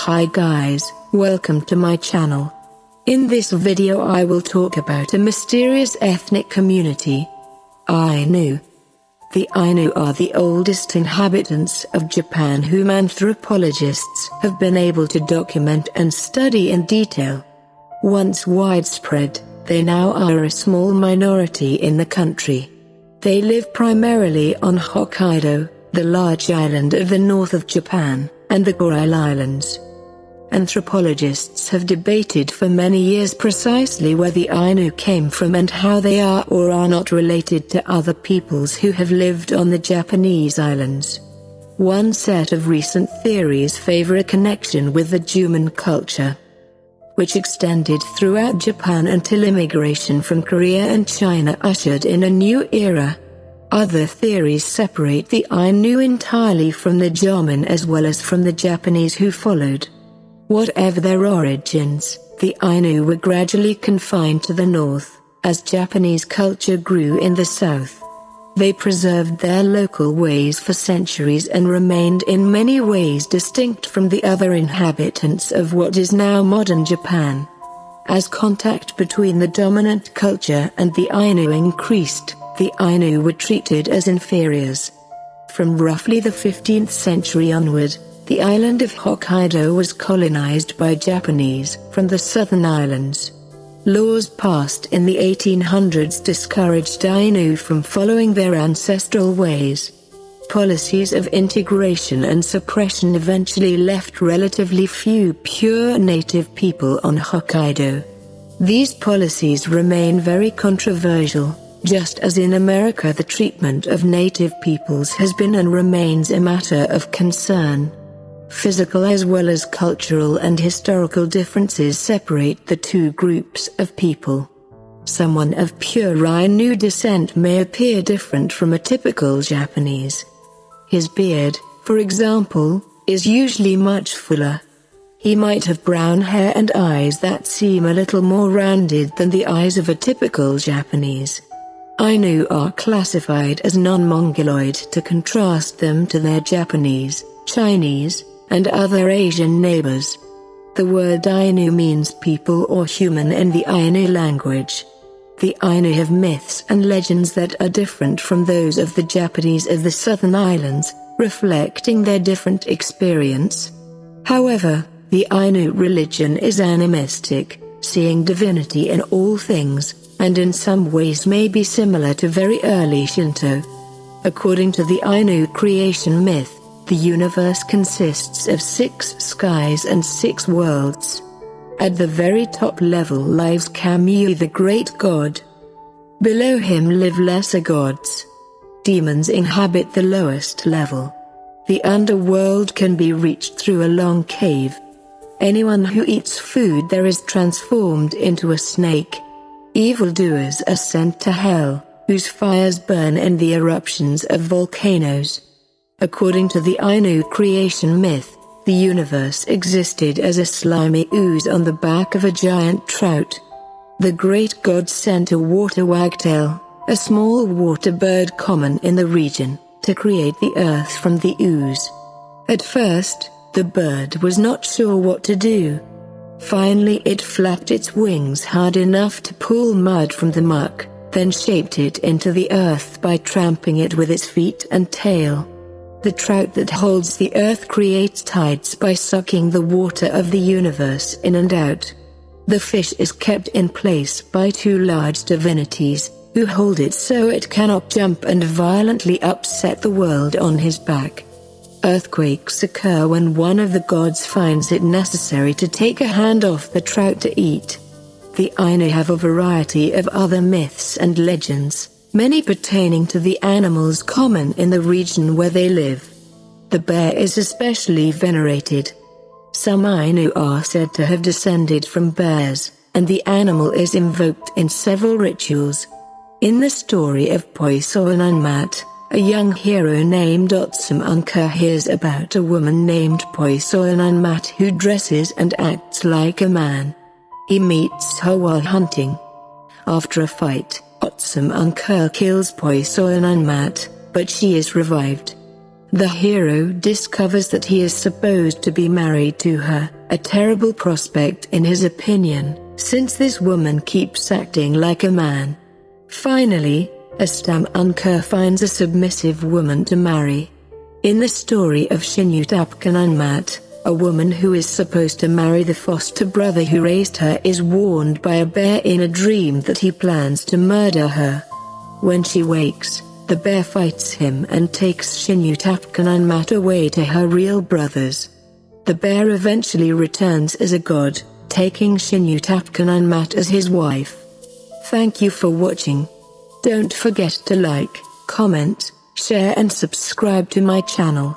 Hi guys, welcome to my channel. In this video I will talk about a mysterious ethnic community, Ainu. The Ainu are the oldest inhabitants of Japan whom anthropologists have been able to document and study in detail. Once widespread, they now are a small minority in the country. They live primarily on Hokkaido, the large island of the north of Japan, and the Kuril Islands. Anthropologists have debated for many years precisely where the Ainu came from and how they are or are not related to other peoples who have lived on the Japanese islands. One set of recent theories favor a connection with the Juman culture, which extended throughout Japan until immigration from Korea and China ushered in a new era. Other theories separate the Ainu entirely from the Jomon as well as from the Japanese who followed. Whatever their origins, the Ainu were gradually confined to the north, as Japanese culture grew in the south. They preserved their local ways for centuries and remained in many ways distinct from the other inhabitants of what is now modern Japan. As contact between the dominant culture and the Ainu increased, the Ainu were treated as inferiors. From roughly the 15th century onward, the island of Hokkaido was colonized by Japanese from the southern islands. Laws passed in the 1800s discouraged Ainu from following their ancestral ways. Policies of integration and suppression eventually left relatively few pure native people on Hokkaido. These policies remain very controversial. Just as in America the treatment of native peoples has been and remains a matter of concern. Physical as well as cultural and historical differences separate the two groups of people. Someone of pure Ainu descent may appear different from a typical Japanese. His beard, for example, is usually much fuller. He might have brown hair and eyes that seem a little more rounded than the eyes of a typical Japanese. Ainu are classified as non-Mongoloid to contrast them to their Japanese, Chinese, and other Asian neighbors. The word Ainu means people or human in the Ainu language. The Ainu have myths and legends that are different from those of the Japanese of the southern islands, reflecting their different experience. However, the Ainu religion is animistic, seeing divinity in all things, and in some ways may be similar to very early Shinto. According to the Ainu creation myth, the universe consists of 6 skies and 6 worlds. At the very top level lives Kamui, the great god. Below him live lesser gods. Demons inhabit the lowest level. The underworld can be reached through a long cave. Anyone who eats food there is transformed into a snake. Evildoers are sent to hell, whose fires burn in the eruptions of volcanoes. According to the Ainu creation myth, the universe existed as a slimy ooze on the back of a giant trout. The great god sent a water wagtail, a small water bird common in the region, to create the earth from the ooze. At first, the bird was not sure what to do. Finally it flapped its wings hard enough to pull mud from the muck, then shaped it into the earth by tramping it with its feet and tail. The trout that holds the earth creates tides by sucking the water of the universe in and out. The fish is kept in place by 2 large divinities, who hold it so it cannot jump and violently upset the world on his back. Earthquakes occur when one of the gods finds it necessary to take a hand off the trout to eat. The Ainu have a variety of other myths and legends, many pertaining to the animals common in the region where they live. The bear is especially venerated. Some Ainu are said to have descended from bears, and the animal is invoked in several rituals. In the story of Poisoinanmat, a young hero named Otsumanka hears about a woman named Poisoinanmat who dresses and acts like a man. He meets her while hunting. After a fight, Otsumanka kills Poisoinanmat, but she is revived. The hero discovers that he is supposed to be married to her, a terrible prospect in his opinion, since this woman keeps acting like a man. Finally, Auinu finds a submissive woman to marry. In the story of Auinu, a woman who is supposed to marry the foster brother who raised her is warned by a bear in a dream that he plans to murder her. When she wakes, the bear fights him and takes Auinu away to her real brothers. The bear eventually returns as a god, taking Auinu as his wife. Thank you for watching. Don't forget to like, comment, share and subscribe to my channel.